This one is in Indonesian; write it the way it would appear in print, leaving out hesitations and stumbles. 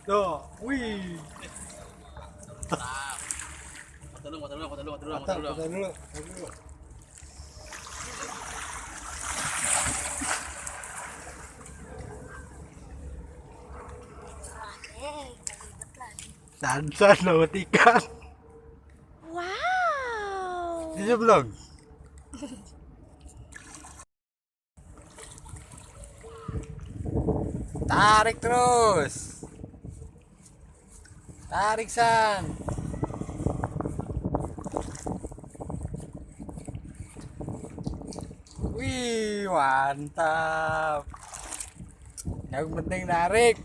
Tuh, wih. Foto dulu. Dansan laut ikan. Wow. Ini belum. Tarik terus. Tarik San. Wih, mantap. Yang penting narik.